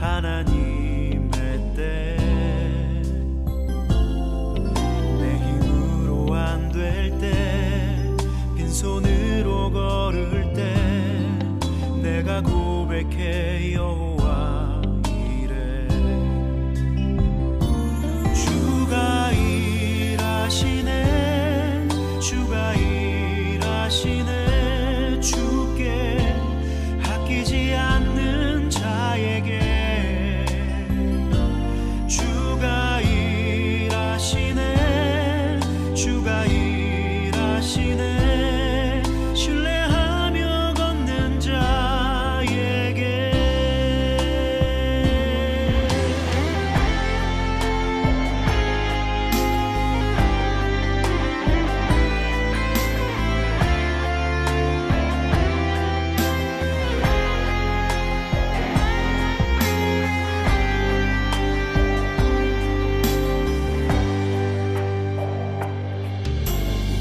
하나님의 때 내 힘으로 안 될 때 빈손으로 걸을 때 내가 고백해 여호와 이래 주가 일하시네 주가 일하시네 주께 아끼지 않는 자에게 주가 일하시네 주가 일하시네 신뢰하며 걷는 자에게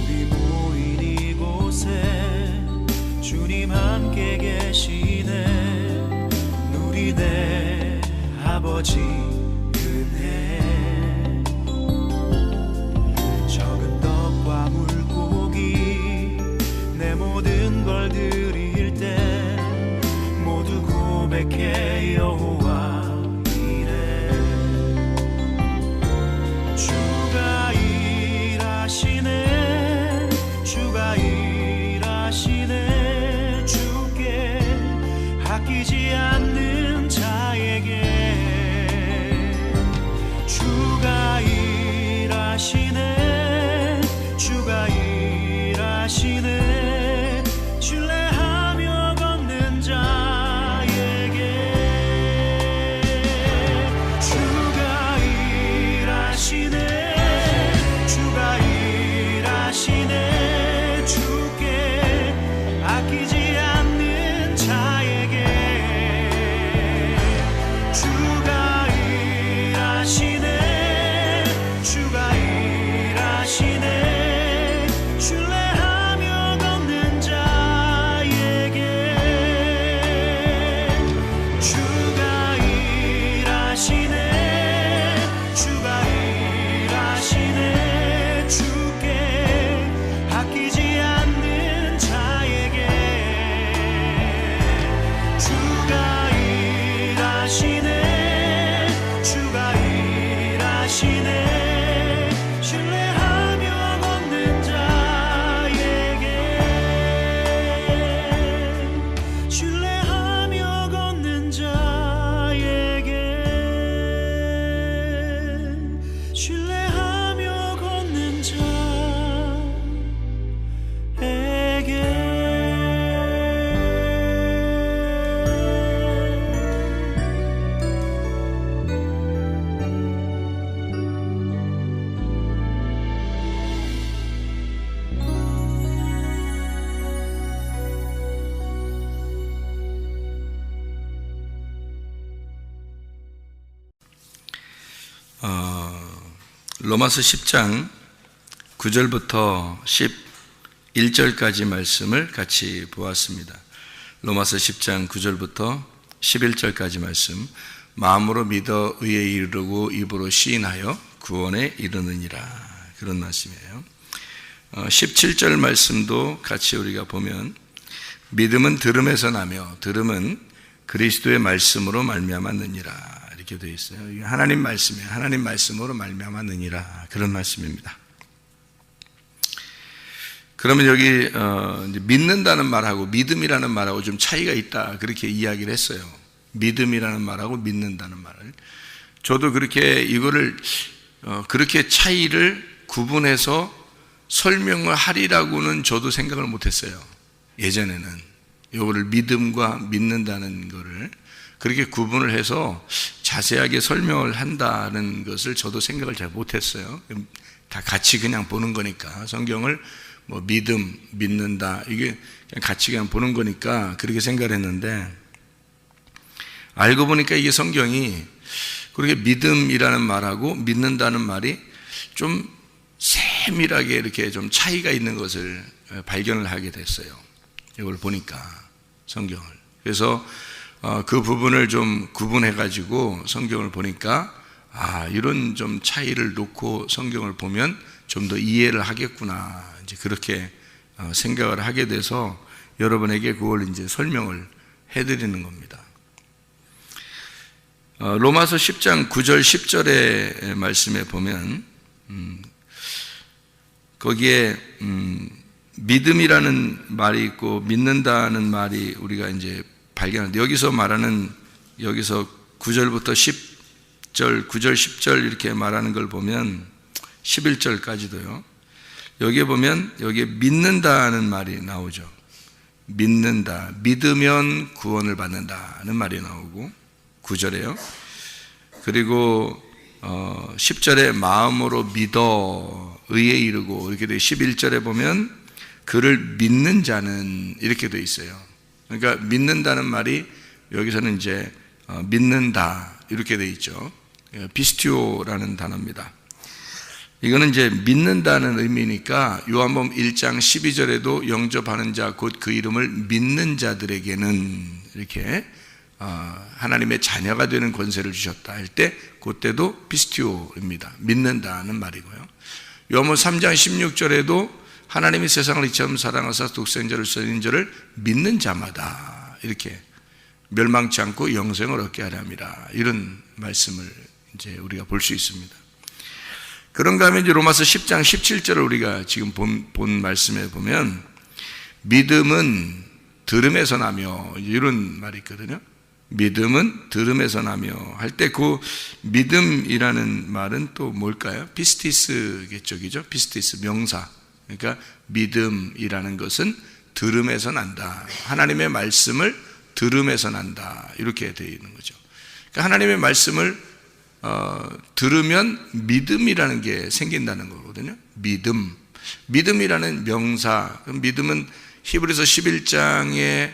우리 모인 이곳에 주님 함께 계시네 누리네 아버지 은혜 적은 떡과 물고기 내 모든 걸 드릴 때 모두 고백해 여호와 이래 주가 일하시네 주가 일하시네 주께 아끼지 않는 자에게 주가 일하시네 주가 일하시네 신뢰하며 걷는 자에게 주가 일하시네 주가 일하시네 주께 아끼지 않는 자에게 주가 일하시네 주가 일하시네 신뢰하며 걷는 자에게 주가 일하시네 주가 일하시네 주께 아끼지 않는 자에게 주가 일하시네 주가 일하시네 신뢰하며 걷는 자에게 신뢰하며 걷는 자에게 신뢰하며 걷는 로마서 10장 9절부터 11절까지 말씀을 같이 보았습니다. 로마서 10장 9절부터 11절까지 말씀, 마음으로 믿어 의에 이르고 입으로 시인하여 구원에 이르느니라, 그런 말씀이에요. 17절 말씀도 같이 우리가 보면, 믿음은 들음에서 나며 들음은 그리스도의 말씀으로 말미암았느니라, 이렇게 되어 있어요. 이게 하나님 말씀이에요. 하나님 말씀으로 말미암았느니라, 그런 말씀입니다. 그러면 여기 믿는다는 말하고 믿음이라는 말하고 좀 차이가 있다, 그렇게 이야기를 했어요. 믿음이라는 말하고 믿는다는 말을. 저도 그렇게 이거를 그렇게 차이를 구분해서 설명을 하리라고는 저도 생각을 못했어요. 예전에는 이거를 믿음과 믿는다는 거를 그렇게 구분을 해서 자세하게 설명을 한다는 것을 저도 생각을 잘 못했어요. 다 같이 그냥 보는 거니까, 성경을 뭐 믿음, 믿는다, 이게 그냥 같이 그냥 보는 거니까 그렇게 생각을 했는데, 알고 보니까 이게 성경이 그렇게 믿음이라는 말하고 믿는다는 말이 좀 세밀하게 이렇게 좀 차이가 있는 것을 발견을 하게 됐어요. 이걸 보니까 성경을. 그래서 그 부분을 좀 구분해 가지고 성경을 보니까 이런 좀 차이를 놓고 성경을 보면 좀 더 이해를 하겠구나, 이제 그렇게 생각을 하게 돼서 여러분에게 그걸 이제 설명을 해드리는 겁니다. 로마서 10장 9절 10절의 말씀에 보면 거기에 믿음이라는 말이 있고 믿는다는 말이 우리가 이제 발견하는데, 여기서 말하는, 여기서 9절부터 10절, 9절 10절 이렇게 말하는 걸 보면 11절까지도요. 여기에 보면 여기에 믿는다는 말이 나오죠. 믿는다, 믿으면 구원을 받는다는 말이 나오고 9절에요. 그리고 10절에 마음으로 믿어 의에 이르고 이렇게 돼. 11절에 보면 그를 믿는 자는 이렇게 돼 있어요. 그러니까 믿는다는 말이 여기서는 이제 믿는다 이렇게 돼 있죠. 피스티오라는 단어입니다. 이거는 이제 믿는다는 의미니까 요한복음 1장 12절에도 영접하는 자 곧 그 이름을 믿는 자들에게는 이렇게 하나님의 자녀가 되는 권세를 주셨다 할 때 그때도 피스티오입니다. 믿는다는 말이고요. 요한복음 3장 16절에도 하나님이 세상을 이처럼 사랑하사 독생자를 쓰신 자를 믿는 자마다 이렇게 멸망치 않고 영생을 얻게 하려 함이라, 이런 말씀을 이제 우리가 볼 수 있습니다. 그런가 하면 이제 로마서 10장 17절을 우리가 지금 본 말씀에 보면 믿음은 들음에서 나며 이런 말이 있거든요. 믿음은 들음에서 나며 할 때 그 믿음이라는 말은 또 뭘까요? 피스티스겠죠, 그죠? 피스티스 명사. 그러니까 믿음이라는 것은 들음에서 난다. 하나님의 말씀을 들음에서 난다. 이렇게 되어 있는 거죠. 그러니까 하나님의 말씀을 들으면 믿음이라는 게 생긴다는 거거든요. 믿음이라는 명사. 믿음은 히브리서 11장에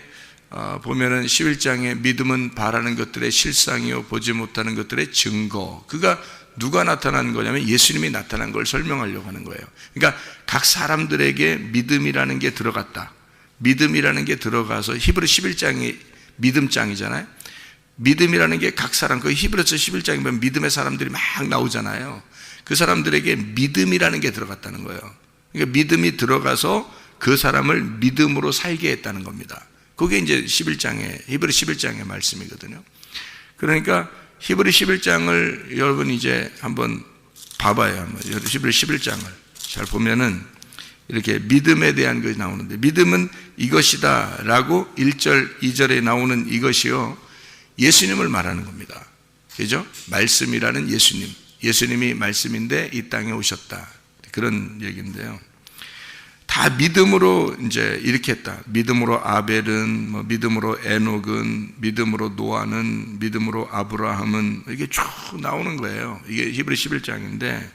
보면은 11장에 믿음은 바라는 것들의 실상이요 보지 못하는 것들의 증거. 그가 누가 나타난 거냐면 예수님이 나타난 걸 설명하려고 하는 거예요. 그러니까 각 사람들에게 믿음이라는 게 들어갔다. 믿음이라는 게 들어가서 히브리 11장이 믿음장이잖아요. 믿음이라는 게 각 사람, 그 히브리서 11장에 보면 믿음의 사람들이 막 나오잖아요. 그 사람들에게 믿음이라는 게 들어갔다는 거예요. 그러니까 믿음이 들어가서 그 사람을 믿음으로 살게 했다는 겁니다. 그게 이제 11장에, 히브리 11장의 말씀이거든요. 그러니까 히브리 11장을 여러분 이제 한번 봐봐요. 한번 히브리 11장을 잘 보면은 이렇게 믿음에 대한 것이 나오는데, 믿음은 이것이다 라고 1절, 2절에 나오는 이것이요, 예수님을 말하는 겁니다. 그죠? 말씀이라는 예수님. 예수님이 말씀인데 이 땅에 오셨다. 그런 얘기인데요. 다 믿음으로 이제 이렇게 했다. 믿음으로 아벨은, 믿음으로 에녹은, 믿음으로 노아는, 믿음으로 아브라함은, 이게 쭉 나오는 거예요. 이게 히브리 11장인데,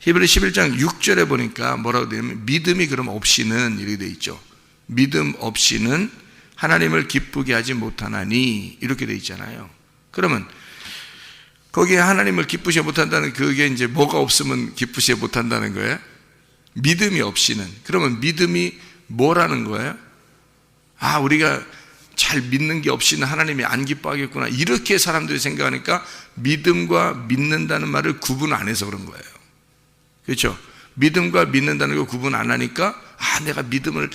히브리 11장 6절에 보니까 뭐라고 되냐면, 믿음이 그럼 없이는 이렇게 돼 있죠. 믿음 없이는 하나님을 기쁘게 하지 못하나니, 이렇게 돼 있잖아요. 그러면 거기에 하나님을 기쁘시 못한다는, 그게 이제 뭐가 없으면 기쁘시 못한다는 거예요? 믿음이 없이는. 그러면 믿음이 뭐라는 거예요? 우리가 잘 믿는 게 없이는 하나님이 안 기뻐하겠구나, 이렇게 사람들이 생각하니까 믿음과 믿는다는 말을 구분 안 해서 그런 거예요. 그렇죠? 믿음과 믿는다는 걸 구분 안 하니까 내가 믿음을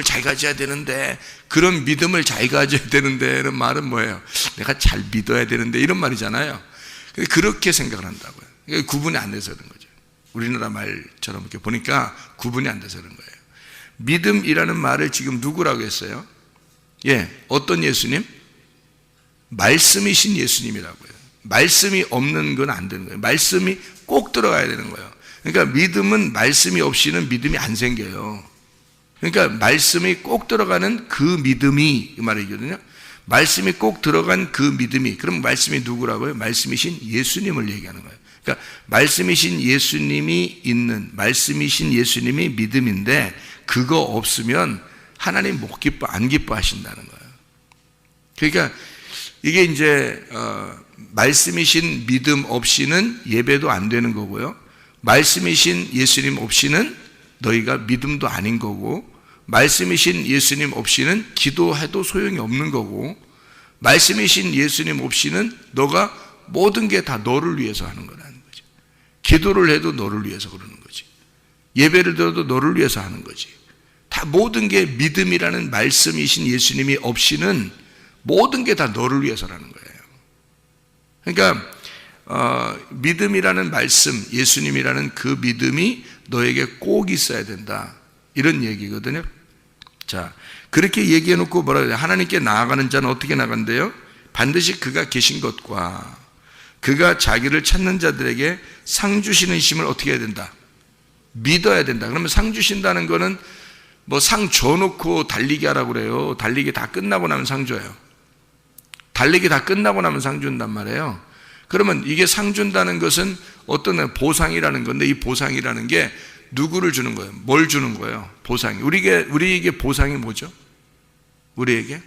잘 가져야 되는데, 그런 믿음을 잘 가져야 되는데는 말은 뭐예요? 내가 잘 믿어야 되는데, 이런 말이잖아요. 그렇게 생각을 한다고요. 구분이 안 돼서 그런 거죠. 우리나라 말처럼 이렇게 보니까 구분이 안 돼서 그런 거예요. 믿음이라는 말을 지금 누구라고 했어요? 어떤 예수님? 말씀이신 예수님이라고요. 말씀이 없는 건 안 되는 거예요. 말씀이 꼭 들어가야 되는 거예요. 그러니까 믿음은 말씀이 없이는 믿음이 안 생겨요. 그러니까 말씀이 꼭 들어가는 그 믿음이, 이 말이거든요. 말씀이 꼭 들어간 그 믿음이, 그럼 말씀이 누구라고요? 말씀이신 예수님을 얘기하는 거예요. 그러니까 말씀이신 예수님이 있는, 말씀이신 예수님이 믿음인데, 그거 없으면 하나님 안 기뻐하신다는 거예요. 그러니까 이게 이제 말씀이신 믿음 없이는 예배도 안 되는 거고요, 말씀이신 예수님 없이는 너희가 믿음도 아닌 거고, 말씀이신 예수님 없이는 기도해도 소용이 없는 거고, 말씀이신 예수님 없이는 너가 모든 게 다 너를 위해서 하는 거라는 거지. 기도를 해도 너를 위해서 그러는 거지. 예배를 드려도 너를 위해서 하는 거지. 다 모든 게 믿음이라는 말씀이신 예수님이 없이는 모든 게 다 너를 위해서라는 거예요. 그러니까 믿음이라는 말씀, 예수님이라는 그 믿음이 너에게 꼭 있어야 된다, 이런 얘기거든요. 자, 그렇게 얘기해 놓고 뭐라 그래요? 하나님께 나아가는 자는 어떻게 나간대요? 반드시 그가 계신 것과 그가 자기를 찾는 자들에게 상 주시는 심을 어떻게 해야 된다? 믿어야 된다. 그러면 상 주신다는 거는 뭐 상 줘놓고 달리기 하라고 그래요. 달리기 다 끝나고 나면 상 줘요. 달리기 다 끝나고 나면 상 준단 말이에요. 그러면 이게 상 준다는 것은 어떤 보상이라는 건데, 이 보상이라는 게 누구를 주는 거예요? 뭘 주는 거예요? 보상이. 우리에게 보상이 뭐죠? 우리에게?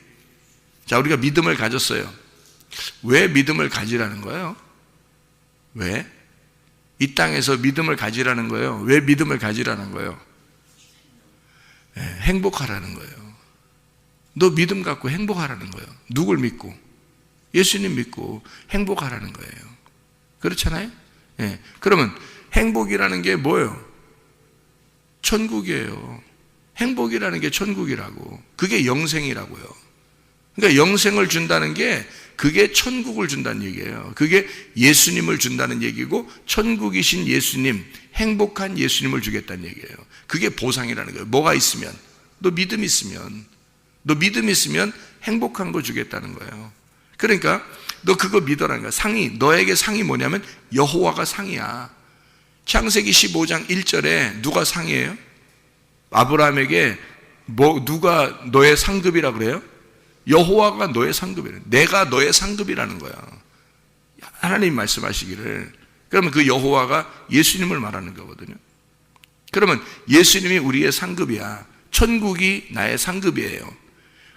자, 우리가 믿음을 가졌어요. 왜 믿음을 가지라는 거예요? 왜? 이 땅에서 믿음을 가지라는 거예요. 왜 믿음을 가지라는 거예요? 네, 행복하라는 거예요. 너 믿음 갖고 행복하라는 거예요. 누굴 믿고? 예수님 믿고 행복하라는 거예요. 그렇잖아요? 네. 그러면 행복이라는 게 뭐예요? 천국이에요. 행복이라는 게 천국이라고. 그게 영생이라고요. 그러니까 영생을 준다는 게 그게 천국을 준다는 얘기예요. 그게 예수님을 준다는 얘기고, 천국이신 예수님, 행복한 예수님을 주겠다는 얘기예요. 그게 보상이라는 거예요. 뭐가 있으면, 너 믿음 있으면 행복한 거 주겠다는 거예요. 그러니까 너 그거 믿어라는 거야. 상이, 너에게 상이 뭐냐면 여호와가 상이야. 창세기 15장 1절에 누가 상이에요? 아브라함에게 누가 너의 상급이라 그래요? 여호와가 너의 상급이래. 내가 너의 상급이라는 거야. 하나님 말씀하시기를. 그러면 그 여호와가 예수님을 말하는 거거든요. 그러면 예수님이 우리의 상급이야. 천국이 나의 상급이에요.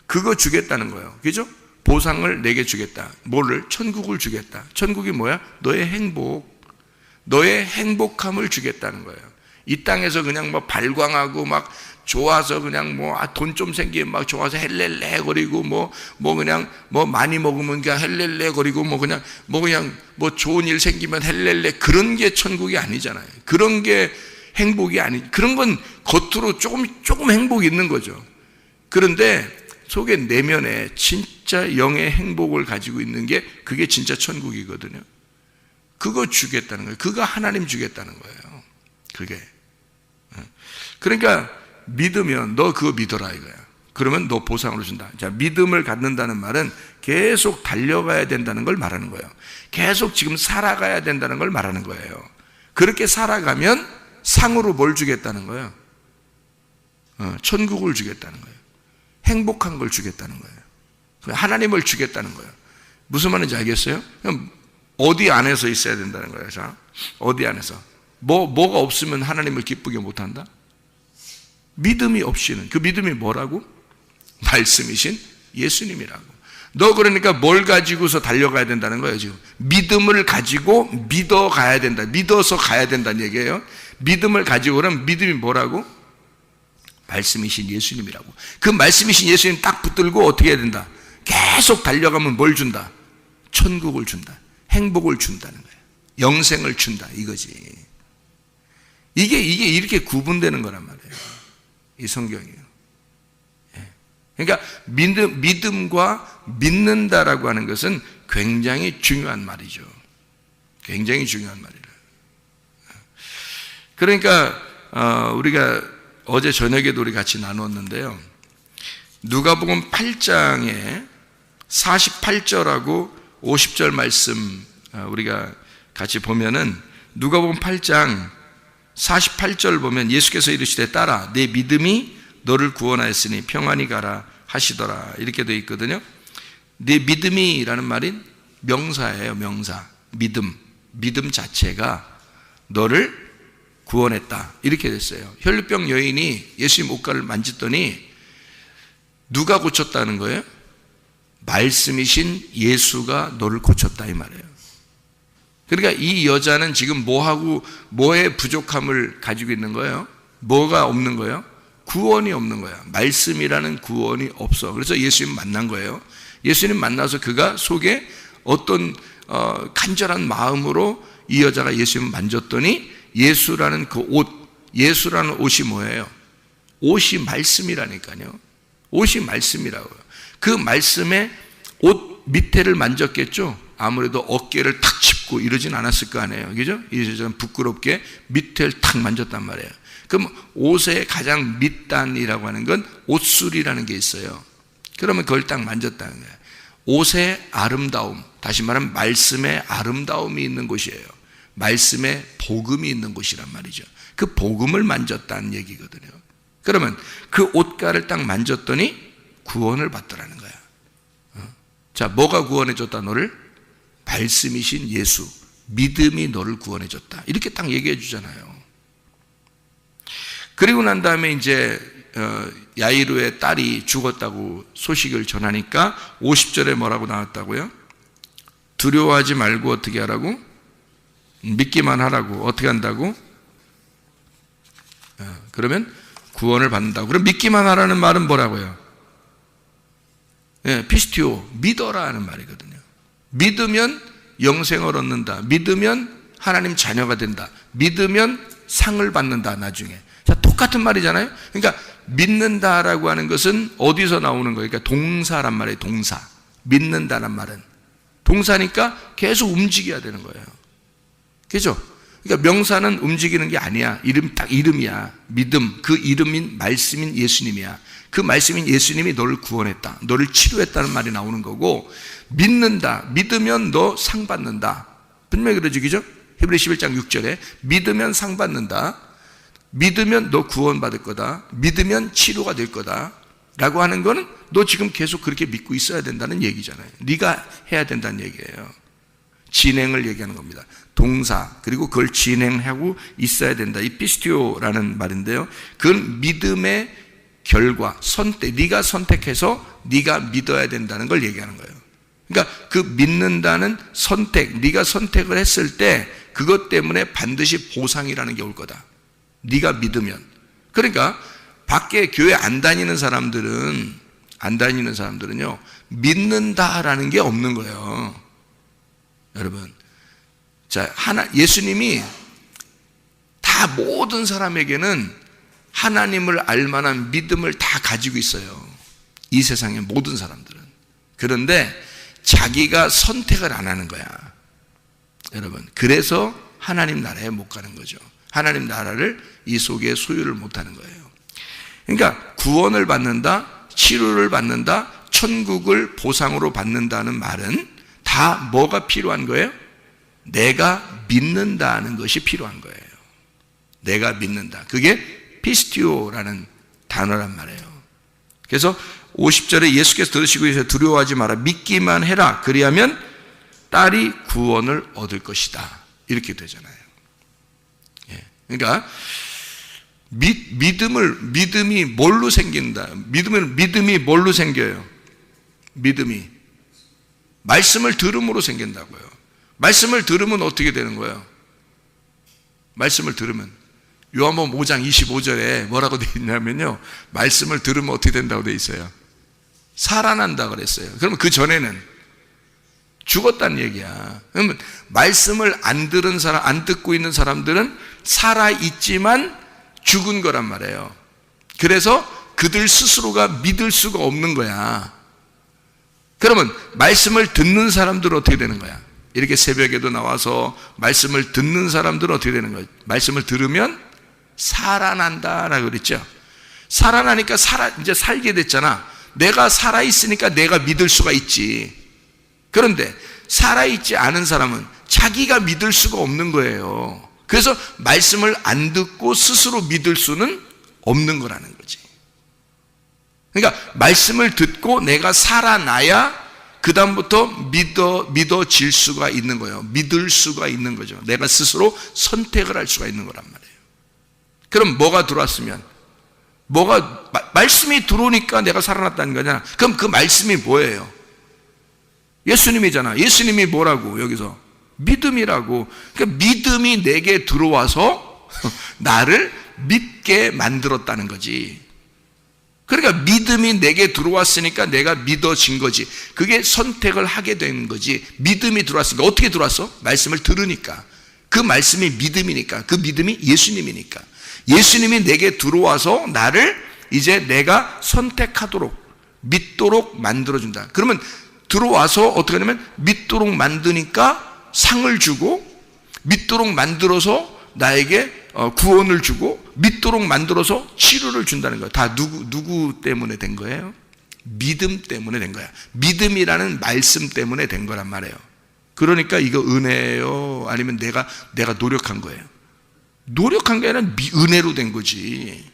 그거 주겠다는 거예요. 그죠? 보상을 내게 주겠다. 뭐를? 천국을 주겠다. 천국이 뭐야? 너의 행복. 너의 행복함을 주겠다는 거예요. 이 땅에서 그냥 뭐 발광하고 막 좋아서 그냥 뭐 돈 좀 생기면 막 좋아서 헬렐레 거리고 뭐 그냥 뭐 많이 먹으면 그냥 헬렐레 거리고 뭐 그냥 좋은 일 생기면 헬렐레, 그런 게 천국이 아니잖아요. 그런 게 행복이 아니. 그런 건 겉으로 조금 행복이 있는 거죠. 그런데 속에 내면에 진짜 영의 행복을 가지고 있는 게 그게 진짜 천국이거든요. 그거 주겠다는 거예요. 그거 하나님 주겠다는 거예요. 그게. 그러니까 믿으면 너 그거 믿어라 이거야. 그러면 너 보상으로 준다. 자, 믿음을 갖는다는 말은 계속 달려가야 된다는 걸 말하는 거예요. 계속 지금 살아가야 된다는 걸 말하는 거예요. 그렇게 살아가면 상으로 뭘 주겠다는 거예요? 천국을 주겠다는 거예요. 행복한 걸 주겠다는 거예요. 하나님을 주겠다는 거예요. 무슨 말인지 알겠어요? 어디 안에서 있어야 된다는 거예요. 자, 어디 안에서? 뭐가 없으면 하나님을 기쁘게 못한다? 믿음이 없이는. 그 믿음이 뭐라고? 말씀이신 예수님이라고. 너 그러니까 뭘 가지고서 달려가야 된다는 거예요, 지금. 믿음을 가지고 믿어가야 된다. 믿어서 가야 된다는 얘기예요. 믿음을 가지고, 그러면 믿음이 뭐라고? 말씀이신 예수님이라고. 그 말씀이신 예수님 딱 붙들고 어떻게 해야 된다? 계속 달려가면 뭘 준다? 천국을 준다. 행복을 준다는 거예요. 영생을 준다, 이거지. 이게 이렇게 구분되는 거란 말이에요. 이 성경이요. 그러니까 믿음과 믿는다라고 하는 것은 굉장히 중요한 말이죠. 굉장히 중요한 말이에요. 그러니까 우리가 어제 저녁에도 우리 같이 나눴는데요. 누가복음 8장에 48절하고 50절 말씀 우리가 같이 보면은, 누가복음 8장 48절 보면 예수께서 이르시되 따라 내 믿음이 너를 구원하였으니 평안히 가라 하시더라, 이렇게 되어 있거든요. 내 믿음이라는 말이 명사예요. 명사. 믿음 자체가 너를 구원했다, 이렇게 됐어요. 혈루병 여인이 예수님 옷가를 만졌더니 누가 고쳤다는 거예요? 말씀이신 예수가 너를 고쳤다, 이 말이에요. 그러니까 이 여자는 지금 뭐의 부족함을 가지고 있는 거예요? 뭐가 없는 거예요? 구원이 없는 거야. 말씀이라는 구원이 없어. 그래서 예수님 만난 거예요. 예수님 만나서 그가 속에 어떤 간절한 마음으로 이 여자가 예수님을 만졌더니 예수라는 그 옷, 예수라는 옷이 뭐예요? 옷이 말씀이라니까요. 옷이 말씀이라고요. 그 말씀에 옷 밑에를 만졌겠죠. 아무래도 어깨를 탁 짚고 이러진 않았을 거 아니에요. 그죠? 이 여자는 부끄럽게 밑에를 탁 만졌단 말이에요. 그럼 옷의 가장 밑단이라고 하는 건 옷술이라는 게 있어요. 그러면 그걸 딱 만졌다는 거예요. 옷의 아름다움, 다시 말하면 말씀의 아름다움이 있는 곳이에요. 말씀의 복음이 있는 곳이란 말이죠. 그 복음을 만졌다는 얘기거든요. 그러면 그 옷가를 딱 만졌더니 구원을 받더라는 거야. 자, 뭐가 구원해줬다 너를? 말씀이신 예수, 믿음이 너를 구원해줬다. 이렇게 딱 얘기해 주잖아요. 그리고 난 다음에 이제 야이로의 딸이 죽었다고 소식을 전하니까 50절에 뭐라고 나왔다고요? 두려워하지 말고 어떻게 하라고? 믿기만 하라고. 어떻게 한다고? 그러면 구원을 받는다고. 그럼 믿기만 하라는 말은 뭐라고요? 피스티오, 믿어라 하는 말이거든요. 믿으면 영생을 얻는다. 믿으면 하나님 자녀가 된다. 믿으면 상을 받는다 나중에. 자, 똑같은 말이잖아요. 그러니까 믿는다라고 하는 것은 어디서 나오는 거예요? 그러니까 동사란 말이에요. 동사. 믿는다는 말은 동사니까 계속 움직여야 되는 거예요. 그죠? 그러니까 명사는 움직이는 게 아니야. 이름 딱 이름이야. 믿음, 그 이름인 말씀인 예수님이야. 그 말씀인 예수님이 너를 구원했다, 너를 치료했다는 말이 나오는 거고, 믿는다, 믿으면 너 상 받는다. 분명히 그러죠, 그죠? 히브리 11장 6절에 믿으면 상 받는다, 믿으면 너 구원 받을 거다, 믿으면 치료가 될 거다 라고 하는 거는 너 지금 계속 그렇게 믿고 있어야 된다는 얘기잖아요. 네가 해야 된다는 얘기예요. 진행을 얘기하는 겁니다. 동사, 그리고 그걸 진행하고 있어야 된다. 이 피스티오라는 말인데요, 그건 믿음의 결과, 선택, 네가 선택해서 네가 믿어야 된다는 걸 얘기하는 거예요. 그러니까 그 믿는다는 선택, 네가 선택을 했을 때 그것 때문에 반드시 보상이라는 게 올 거다. 네가 믿으면. 그러니까 밖에 교회 안 다니는 사람들은요, 믿는다라는 게 없는 거예요. 여러분, 자, 예수님이 다 모든 사람에게는 하나님을 알만한 믿음을 다 가지고 있어요. 이 세상의 모든 사람들은. 그런데 자기가 선택을 안 하는 거야. 여러분, 그래서 하나님 나라에 못 가는 거죠. 하나님 나라를 이 속에 소유를 못 하는 거예요. 그러니까 구원을 받는다, 치료를 받는다, 천국을 보상으로 받는다는 말은 다 뭐가 필요한 거예요? 내가 믿는다는 것이 필요한 거예요. 내가 믿는다. 그게 피스티오라는 단어란 말이에요. 그래서 50절에 예수께서 들으시고 이제 두려워하지 마라, 믿기만 해라, 그리하면 딸이 구원을 얻을 것이다, 이렇게 되잖아요. 그러니까 믿음이 뭘로 생긴다? 믿음이 뭘로 생겨요? 믿음이 말씀을 들음으로 생긴다고요. 말씀을 들으면 어떻게 되는 거예요? 말씀을 들으면 요한복음 5장 25절에 뭐라고 되어 있냐면요, 말씀을 들으면 어떻게 된다고 되어 있어요? 살아난다 그랬어요. 그러면 그 전에는 죽었다는 얘기야. 그러면 말씀을 안 들은 사람, 안 듣고 있는 사람들은 살아있지만 죽은 거란 말이에요. 그래서 그들 스스로가 믿을 수가 없는 거야. 그러면 말씀을 듣는 사람들은 어떻게 되는 거야? 이렇게 새벽에도 나와서 말씀을 듣는 사람들은 어떻게 되는 거예요? 말씀을 들으면 살아난다라고 그랬죠. 살아나니까 이제 살게 됐잖아. 내가 살아있으니까 내가 믿을 수가 있지. 그런데 살아있지 않은 사람은 자기가 믿을 수가 없는 거예요. 그래서 말씀을 안 듣고 스스로 믿을 수는 없는 거라는 거지. 그러니까 말씀을 듣고 내가 살아나야 그 다음부터 믿어질 수가 있는 거예요. 믿을 수가 있는 거죠. 내가 스스로 선택을 할 수가 있는 거란 말이에요. 그럼 뭐가 들어왔으면, 말씀이 들어오니까 내가 살아났다는 거냐? 그럼 그 말씀이 뭐예요? 예수님이잖아. 예수님이 뭐라고 여기서? 믿음이라고. 그러니까 믿음이 내게 들어와서 나를 믿게 만들었다는 거지. 그러니까 믿음이 내게 들어왔으니까 내가 믿어진 거지. 그게 선택을 하게 된 거지. 믿음이 들어왔으니까. 어떻게 들어왔어? 말씀을 들으니까. 그 말씀이 믿음이니까. 그 믿음이 예수님이니까. 예수님이 내게 들어와서 나를 이제 내가 선택하도록, 믿도록 만들어준다. 그러면 들어와서 어떻게 하냐면 믿도록 만드니까 상을 주고, 믿도록 만들어서 나에게 구원을 주고, 믿도록 만들어서 치료를 준다는 거예요. 다 누구 때문에 된 거예요? 믿음 때문에 된 거야. 믿음이라는 말씀 때문에 된 거란 말이에요. 그러니까 이거 은혜예요? 아니면 내가 노력한 거예요? 노력한 게 아니라 은혜로 된 거지.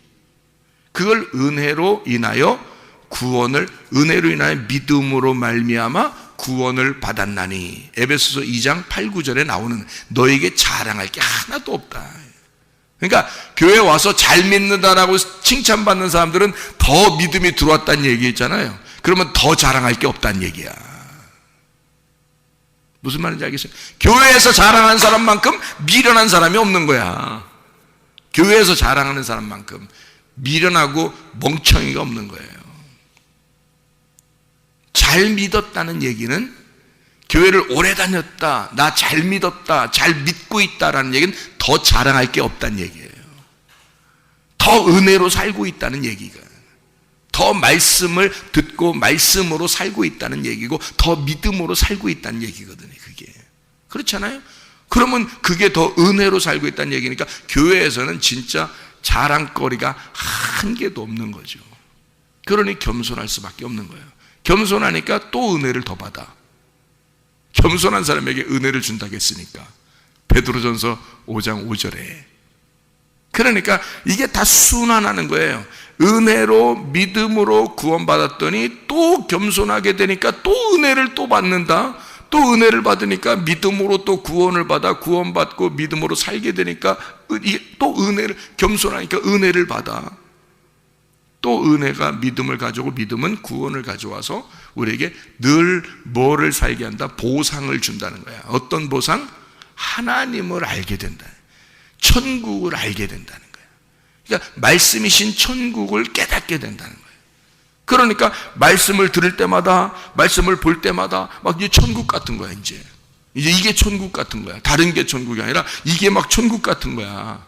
그걸 은혜로 인하여 구원을, 은혜로 인하여 믿음으로 말미암아 구원을 받았나니. 에베소서 2장 8, 9절에 나오는 너에게 자랑할 게 하나도 없다. 그러니까 교회 와서 잘 믿는다라고 칭찬받는 사람들은 더 믿음이 들어왔다는 얘기 있잖아요. 그러면 더 자랑할 게 없다는 얘기야. 무슨 말인지 알겠어요? 교회에서 자랑하는 사람만큼 미련한 사람이 없는 거야. 교회에서 자랑하는 사람만큼 미련하고 멍청이가 없는 거예요. 잘 믿었다는 얘기는, 교회를 오래 다녔다, 나 잘 믿었다, 잘 믿고 있다라는 얘기는 더 자랑할 게 없다는 얘기예요. 더 은혜로 살고 있다는 얘기가, 더 말씀을 듣고 말씀으로 살고 있다는 얘기고, 더 믿음으로 살고 있다는 얘기거든요. 그게 그렇잖아요. 그러면 그게 더 은혜로 살고 있다는 얘기니까 교회에서는 진짜 자랑거리가 한 개도 없는 거죠. 그러니 겸손할 수밖에 없는 거예요. 겸손하니까 또 은혜를 더 받아. 겸손한 사람에게 은혜를 준다고 했으니까. 베드로전서 5장 5절에. 그러니까 이게 다 순환하는 거예요. 은혜로 믿음으로 구원받았더니 또 겸손하게 되니까 또 은혜를 또 받는다. 또 은혜를 받으니까 믿음으로 또 구원을 받아, 구원받고 믿음으로 살게 되니까 또 은혜를, 겸손하니까 은혜를 받아. 또 은혜가 믿음을 가져오고, 믿음은 구원을 가져와서 우리에게 늘 뭐를 살게 한다? 보상을 준다는 거야. 어떤 보상? 하나님을 알게 된다. 천국을 알게 된다는 거야. 그러니까 말씀이신 천국을 깨닫게 된다는 거야. 그러니까 말씀을 들을 때마다, 말씀을 볼 때마다 막 이제 천국 같은 거야. 이제 이게 천국 같은 거야. 다른 게 천국이 아니라 이게 막 천국 같은 거야.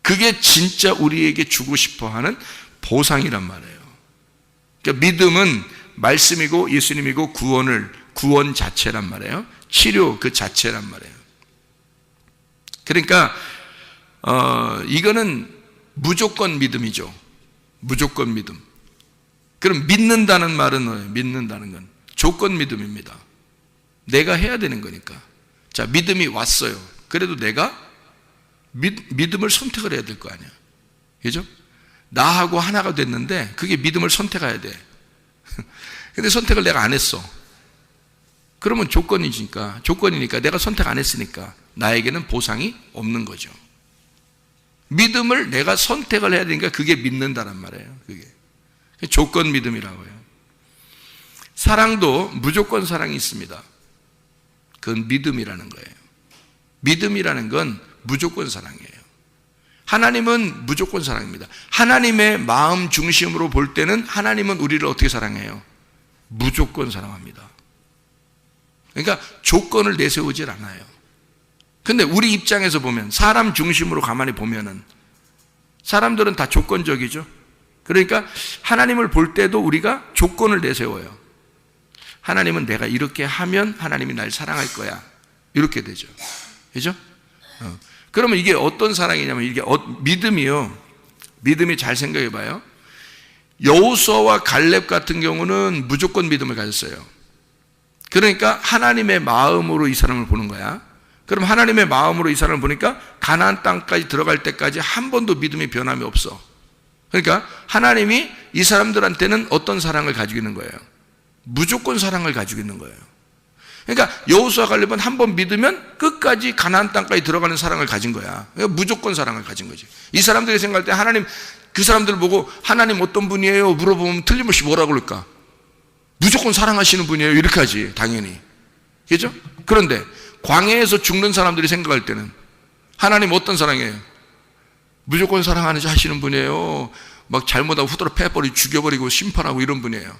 그게 진짜 우리에게 주고 싶어하는 보상이란 말이에요. 그러니까 믿음은 말씀이고 예수님이고 구원 자체란 말이에요. 치료 그 자체란 말이에요. 그러니까 이거는 무조건 믿음이죠. 무조건 믿음. 그럼 믿는다는 말은 뭐예요? 믿는다는 건 조건 믿음입니다. 내가 해야 되는 거니까. 자, 믿음이 왔어요. 그래도 내가 믿음을 선택을 해야 될 거 아니야. 그죠? 나하고 하나가 됐는데 그게 믿음을 선택해야 돼. 근데 선택을 내가 안 했어. 그러면 조건이니까 내가 선택 안 했으니까 나에게는 보상이 없는 거죠. 믿음을 내가 선택을 해야 되니까 그게 믿는다란 말이에요. 그게 조건 믿음이라고 해요. 사랑도 무조건 사랑이 있습니다. 그건 믿음이라는 거예요. 믿음이라는 건 무조건 사랑이에요. 하나님은 무조건 사랑입니다. 하나님의 마음 중심으로 볼 때는 하나님은 우리를 어떻게 사랑해요? 무조건 사랑합니다. 그러니까 조건을 내세우질 않아요. 근데 우리 입장에서 보면, 사람 중심으로 가만히 보면은 사람들은 다 조건적이죠. 그러니까 하나님을 볼 때도 우리가 조건을 내세워요. 하나님은 내가 이렇게 하면 하나님이 날 사랑할 거야. 이렇게 되죠. 그죠? 그러면 이게 어떤 사랑이냐면, 이게 믿음이요. 믿음이 잘 생각해 봐요. 여호수아와 갈렙 같은 경우는 무조건 믿음을 가졌어요. 그러니까 하나님의 마음으로 이 사람을 보는 거야. 그럼 하나님의 마음으로 이 사람을 보니까 가나안 땅까지 들어갈 때까지 한 번도 믿음의 변함이 없어. 그러니까 하나님이 이 사람들한테는 어떤 사랑을 가지고 있는 거예요? 무조건 사랑을 가지고 있는 거예요. 그러니까 여호수아 갈렙은 한 번 믿으면 끝까지 가나안 땅까지 들어가는 사랑을 가진 거야. 그러니까 무조건 사랑을 가진 거지. 이 사람들이 생각할 때 하나님, 그 사람들을 보고 하나님 어떤 분이에요? 물어보면 틀림없이 뭐라고 그럴까? 무조건 사랑하시는 분이에요. 이렇게 하지, 당연히. 그죠? 그런데 광야에서 죽는 사람들이 생각할 때는 하나님 어떤 사랑이에요? 무조건 사랑하시는 분이에요. 막 잘못하면 후드로 패버리고 죽여버리고 심판하고 이런 분이에요.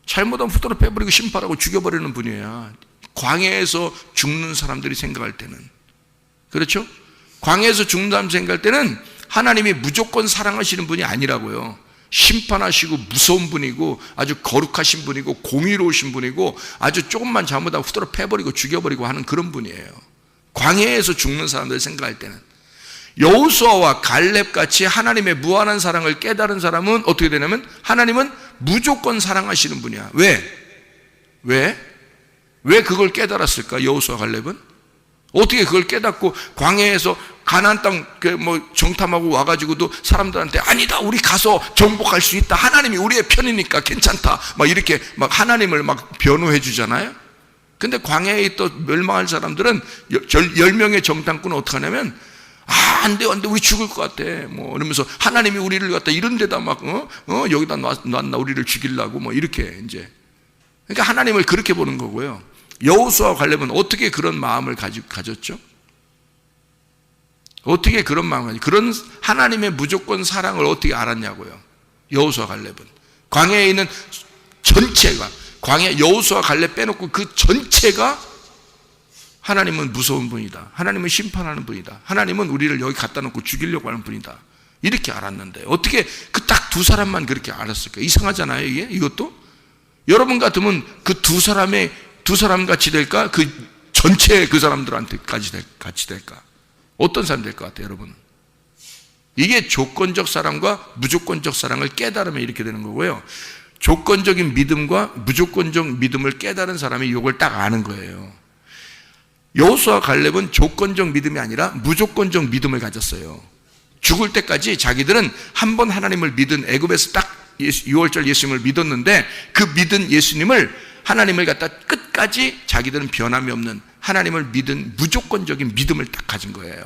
잘못하면 후드로 패버리고 심판하고 죽여버리는 분이에요. 광야에서 죽는 사람들이 생각할 때는. 그렇죠? 광야에서 죽는 사람 생각할 때는 하나님이 무조건 사랑하시는 분이 아니라고요. 심판하시고 무서운 분이고 아주 거룩하신 분이고 공의로우신 분이고 아주 조금만 잘못하면 후드로 패버리고 죽여버리고 하는 그런 분이에요. 광야에서 죽는 사람들 생각할 때는. 여호수아와 갈렙같이 하나님의 무한한 사랑을 깨달은 사람은 어떻게 되냐면 하나님은 무조건 사랑하시는 분이야. 왜 그걸 깨달았을까? 여호수아 갈렙은 어떻게 그걸 깨닫고 광야에서 가나안 땅 정탐하고 와가지고도 사람들한테 아니다, 우리 가서 정복할 수 있다, 하나님이 우리의 편이니까 괜찮다, 막 이렇게 막 하나님을 막 변호해 주잖아요. 근데 광야에 있던 멸망할 사람들은 10명의 정탐꾼은 어떻게 하냐면 안 돼, 우리 죽을 것 같아, 이러면서 하나님이 우리를 갖다 이런 데다 막 여기다 놨나 우리를 죽이려고 이렇게 이제. 그러니까 하나님을 그렇게 보는 거고요. 여호수아와 갈렙은 어떻게 그런 마음을 가졌죠? 어떻게 그런 마음을 그런 하나님의 무조건 사랑을 어떻게 알았냐고요. 여호수아 갈렙은 광야에 있는 전체가, 광야 여호수아 갈렙 빼놓고 그 전체가 하나님은 무서운 분이다, 하나님은 심판하는 분이다, 하나님은 우리를 여기 갖다 놓고 죽이려고 하는 분이다, 이렇게 알았는데 어떻게 그 딱 두 사람만 그렇게 알았을까? 이상하잖아요. 이것도 여러분 같으면 그 두 사람 같이 될까? 그 전체 그 사람들한테까지 같이 될까? 어떤 사람 될 것 같아요, 여러분? 이게 조건적 사랑과 무조건적 사랑을 깨달으면 이렇게 되는 거고요. 조건적인 믿음과 무조건적 믿음을 깨달은 사람이 이걸 딱 아는 거예요. 여호수아 갈렙은 조건적 믿음이 아니라 무조건적 믿음을 가졌어요. 죽을 때까지 자기들은 한 번 하나님을 믿은, 애굽에서 딱 6월절 예수님을 믿었는데 그 믿은 예수님을, 하나님을 갖다 끝까지 자기들은 변함이 없는 하나님을 믿은 무조건적인 믿음을 딱 가진 거예요.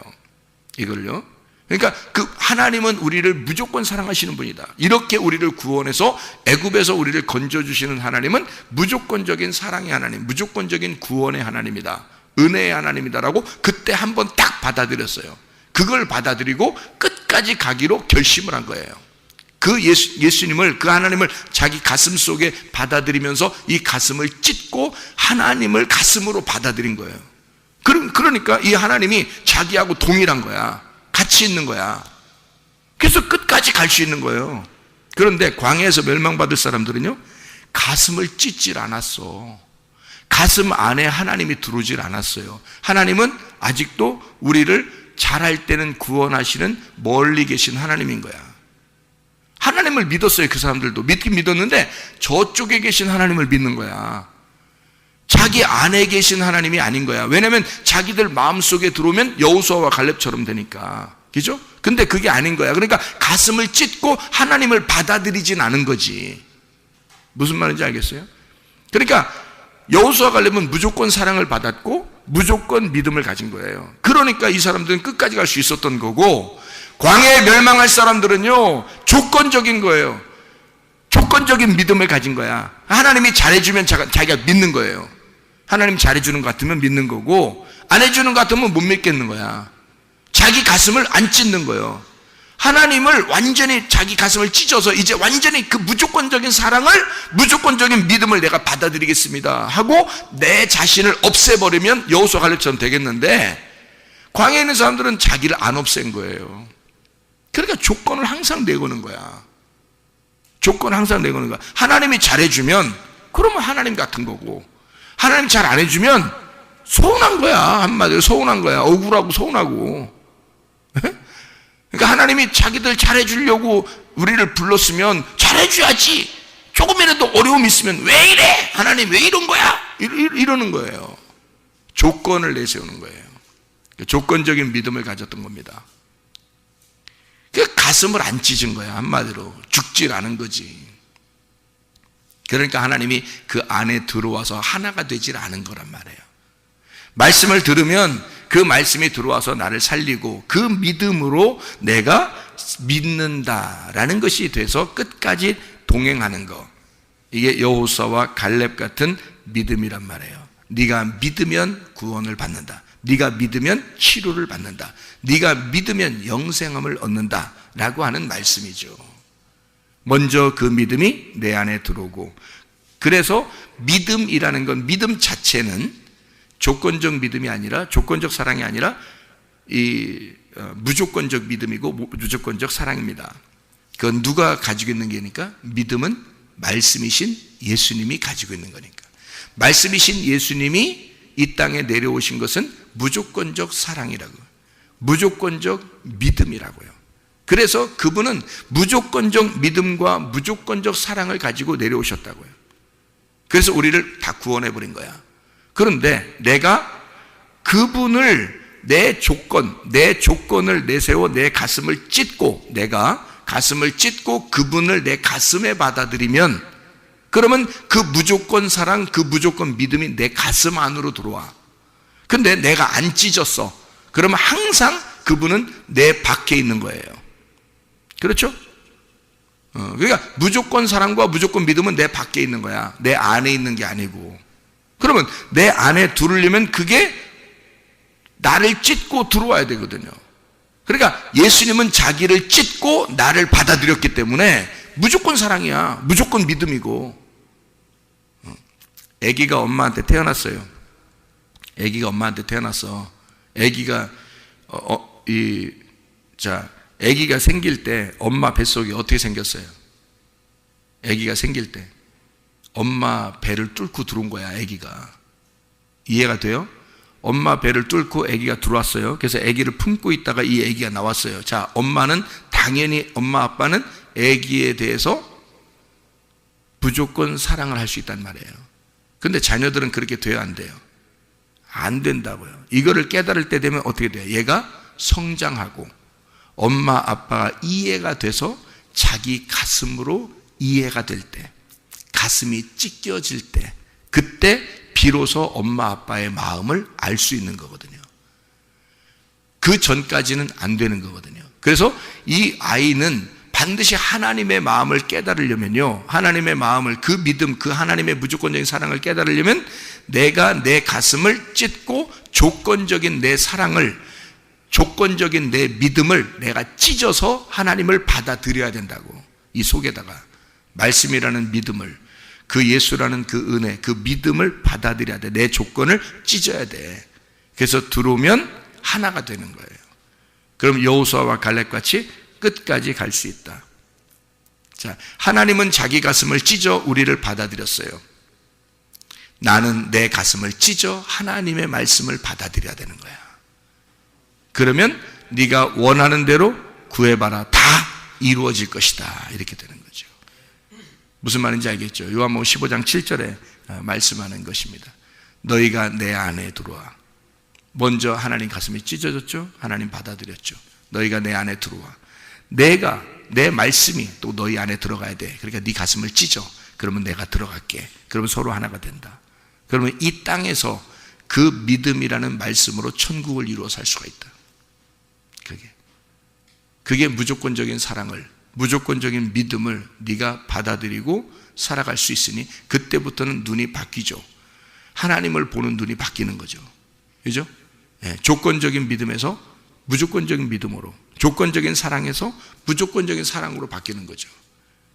이걸요. 그러니까 그 하나님은 우리를 무조건 사랑하시는 분이다, 이렇게 우리를 구원해서 애굽에서 우리를 건져주시는 하나님은 무조건적인 사랑의 하나님, 무조건적인 구원의 하나님이다, 은혜의 하나님이다라고 그때 한 번 딱 받아들였어요. 그걸 받아들이고 끝까지 가기로 결심을 한 거예요. 그 예수님을, 그 하나님을 자기 가슴 속에 받아들이면서 이 가슴을 찢고 하나님을 가슴으로 받아들인 거예요. 그러니까 이 하나님이 자기하고 동일한 거야, 같이 있는 거야. 그래서 끝까지 갈 수 있는 거예요. 그런데 광야에서 멸망받을 사람들은요, 가슴을 찢질 않았어. 가슴 안에 하나님이 들어오질 않았어요. 하나님은 아직도 우리를 잘할 때는 구원하시는 멀리 계신 하나님인 거야. 하나님을 믿었어요. 그 사람들도 믿긴 믿었는데 저쪽에 계신 하나님을 믿는 거야. 자기 안에 계신 하나님이 아닌 거야. 왜냐하면 자기들 마음속에 들어오면 여호수아와 갈렙처럼 되니까, 그죠? 근데 그게 아닌 거야. 그러니까 가슴을 찢고 하나님을 받아들이진 않은 거지. 무슨 말인지 알겠어요? 그러니까 여호수아 갈렙은 무조건 사랑을 받았고 무조건 믿음을 가진 거예요. 그러니까 이 사람들은 끝까지 갈 수 있었던 거고, 광야에 멸망할 사람들은요, 조건적인 거예요. 조건적인 믿음을 가진 거야. 하나님이 잘해주면 자기가 믿는 거예요. 하나님 잘해주는 것 같으면 믿는 거고, 안 해주는 것 같으면 못 믿겠는 거야. 자기 가슴을 안 찢는 거예요. 하나님을 완전히 자기 가슴을 찢어서 이제 완전히 그 무조건적인 사랑을, 무조건적인 믿음을 내가 받아들이겠습니다 하고 내 자신을 없애버리면 여호수아 갈렙처럼 되겠는데, 광야에 있는 사람들은 자기를 안 없앤 거예요. 그러니까 조건을 항상 내거는 거야. 조건을 항상 내거는 거야. 하나님이 잘해주면 그러면 하나님 같은 거고, 하나님 잘 안 해주면 서운한 거야. 한마디로 서운한 거야. 억울하고 서운하고. 그러니까 하나님이 자기들 잘해주려고 우리를 불렀으면 잘해줘야지. 조금이라도 어려움이 있으면 왜 이래? 하나님 왜 이런 거야? 이러는 거예요. 조건을 내세우는 거예요. 조건적인 믿음을 가졌던 겁니다. 그 가슴을 안 찢은 거야. 한마디로 죽질 않은 거지. 그러니까 하나님이 그 안에 들어와서 하나가 되질 않은 거란 말이에요. 말씀을 들으면 그 말씀이 들어와서 나를 살리고 그 믿음으로 내가 믿는다라는 것이 돼서 끝까지 동행하는 거, 이게 여호수아와 갈렙 같은 믿음이란 말이에요. 네가 믿으면 구원을 받는다, 네가 믿으면 치료를 받는다, 네가 믿으면 영생함을 얻는다 라고 하는 말씀이죠. 먼저 그 믿음이 내 안에 들어오고, 그래서 믿음이라는 건, 믿음 자체는 조건적 믿음이 아니라, 조건적 사랑이 아니라 무조건적 믿음이고 무조건적 사랑입니다. 그건 누가 가지고 있는 게니까? 믿음은 말씀이신 예수님이 가지고 있는 거니까. 말씀이신 예수님이 이 땅에 내려오신 것은 무조건적 사랑이라고, 무조건적 믿음이라고요. 그래서 그분은 무조건적 믿음과 무조건적 사랑을 가지고 내려오셨다고요. 그래서 우리를 다 구원해버린 거야. 그런데 내가 그분을, 내 조건을 내세워 내 가슴을 찢고, 내가 가슴을 찢고 그분을 내 가슴에 받아들이면, 그러면 그 무조건 사랑, 그 무조건 믿음이 내 가슴 안으로 들어와. 근데 내가 안 찢었어. 그러면 항상 그분은 내 밖에 있는 거예요. 그렇죠? 그러니까 무조건 사랑과 무조건 믿음은 내 밖에 있는 거야. 내 안에 있는 게 아니고. 그러면 내 안에 들으려면 그게 나를 찢고 들어와야 되거든요. 그러니까 예수님은 자기를 찢고 나를 받아들였기 때문에 무조건 사랑이야. 무조건 믿음이고. 아기가 엄마한테 태어났어요. 아기가 엄마한테 태어났어. 아기가 아기가 생길 때 엄마 뱃속이 어떻게 생겼어요? 아기가 생길 때 엄마 배를 뚫고 들어온 거야. 아기가. 이해가 돼요? 엄마 배를 뚫고 아기가 들어왔어요. 그래서 아기를 품고 있다가 이 아기가 나왔어요. 자, 엄마는 당연히, 엄마 아빠는 아기에 대해서 무조건 사랑을 할 수 있단 말이에요. 근데 자녀들은 그렇게 돼야 안 돼요. 안 된다고요. 이거를 깨달을 때 되면 어떻게 돼요? 얘가 성장하고 엄마 아빠가 이해가 돼서 자기 가슴으로 이해가 될 때, 가슴이 찢겨질 때, 그때 비로소 엄마 아빠의 마음을 알 수 있는 거거든요. 그 전까지는 안 되는 거거든요. 그래서 이 아이는 반드시 하나님의 마음을 깨달으려면요, 하나님의 마음을, 그 믿음, 그 하나님의 무조건적인 사랑을 깨달으려면 내가 내 가슴을 찢고 조건적인 내 사랑을, 조건적인 내 믿음을 내가 찢어서 하나님을 받아들여야 된다고. 이 속에다가 말씀이라는 믿음을, 그 예수라는 그 은혜, 그 믿음을 받아들여야 돼. 내 조건을 찢어야 돼. 그래서 들어오면 하나가 되는 거예요. 그럼 여호수아와 갈렙같이 끝까지 갈 수 있다. 자, 하나님은 자기 가슴을 찢어 우리를 받아들였어요. 나는 내 가슴을 찢어 하나님의 말씀을 받아들여야 되는 거야. 그러면 네가 원하는 대로 구해봐라. 다 이루어질 것이다. 이렇게 되는 거죠. 무슨 말인지 알겠죠? 요한복음 15장 7절에 말씀하는 것입니다. 너희가 내 안에 들어와. 먼저 하나님 가슴이 찢어졌죠? 하나님 받아들였죠. 너희가 내 안에 들어와. 내가, 내 말씀이 또 너희 안에 들어가야 돼. 그러니까 네 가슴을 찢어. 그러면 내가 들어갈게. 그러면 서로 하나가 된다. 그러면 이 땅에서 그 믿음이라는 말씀으로 천국을 이루어 살 수가 있다. 그게 무조건적인 사랑을, 무조건적인 믿음을 네가 받아들이고 살아갈 수 있으니 그때부터는 눈이 바뀌죠. 하나님을 보는 눈이 바뀌는 거죠. 그죠? 네, 조건적인 믿음에서 무조건적인 믿음으로, 조건적인 사랑에서 무조건적인 사랑으로 바뀌는 거죠.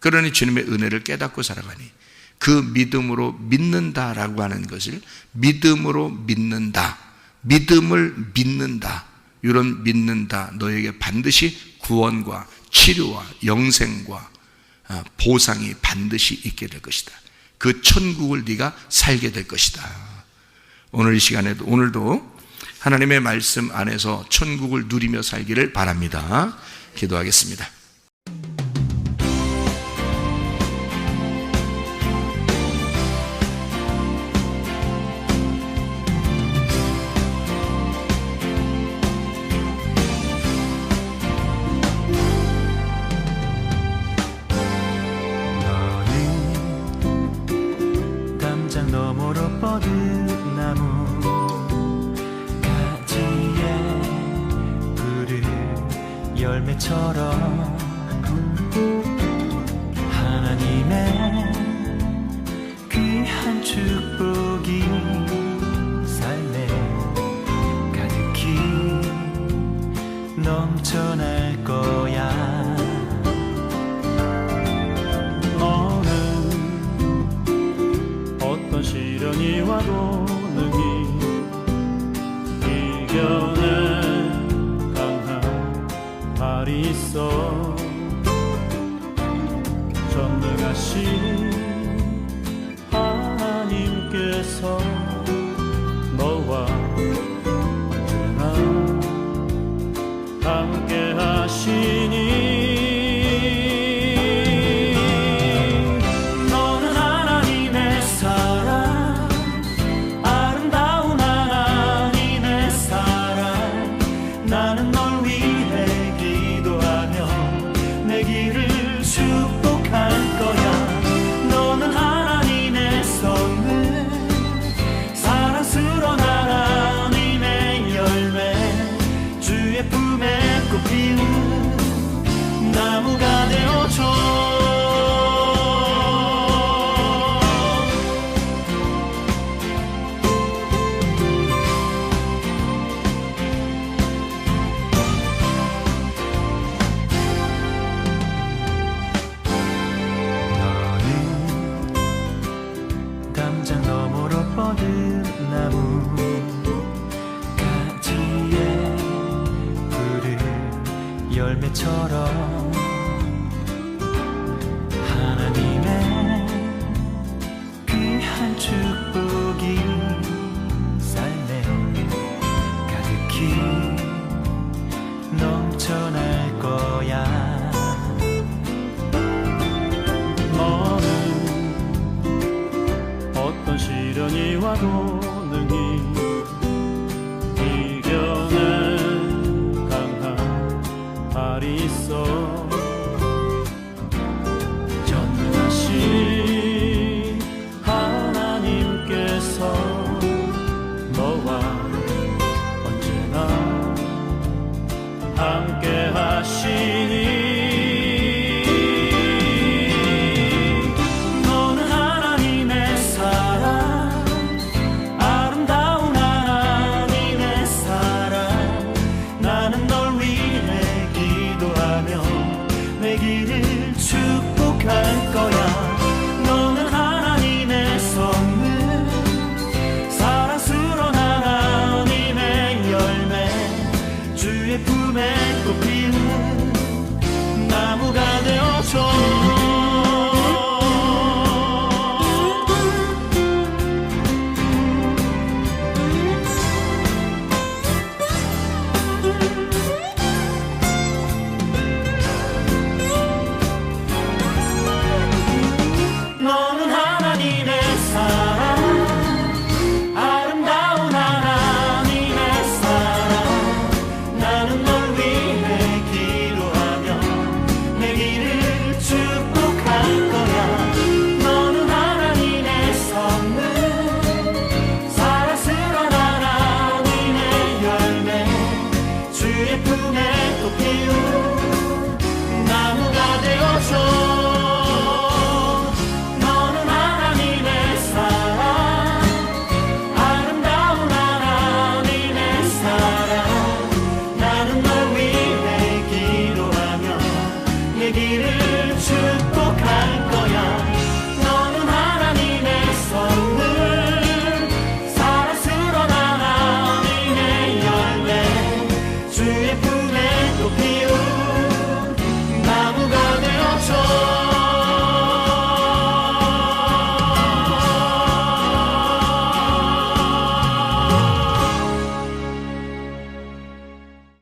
그러니 주님의 은혜를 깨닫고 살아가니 그 믿음으로 믿는다라고 하는 것을, 믿음으로 믿는다, 믿음을 믿는다, 이런 믿는다, 너에게 반드시 구원과 치료와 영생과 보상이 반드시 있게 될 것이다. 그 천국을 네가 살게 될 것이다. 오늘 이 시간에도, 오늘도 하나님의 말씀 안에서 천국을 누리며 살기를 바랍니다. 기도하겠습니다. 너머로 뻗은 나무 가지에 푸른 열매처럼 하나님의 귀한 축복이 삶에 가득히 넘쳐날 거야. 편에 강한 발이 있어 전능하신 하나님께서 너와 언제나 함께 하시니 너는 하나님의 사랑 아름다운 하나님의 사랑 나는 널 위해 기도하며 내 길을 축복할 거야 너는 하나님의 선물 사랑스러운 하나님의 열매 주의 품에 꽃피는 나무가 되어줘 담장 너머로 뻗은 나무 가지에 푸른 열매처럼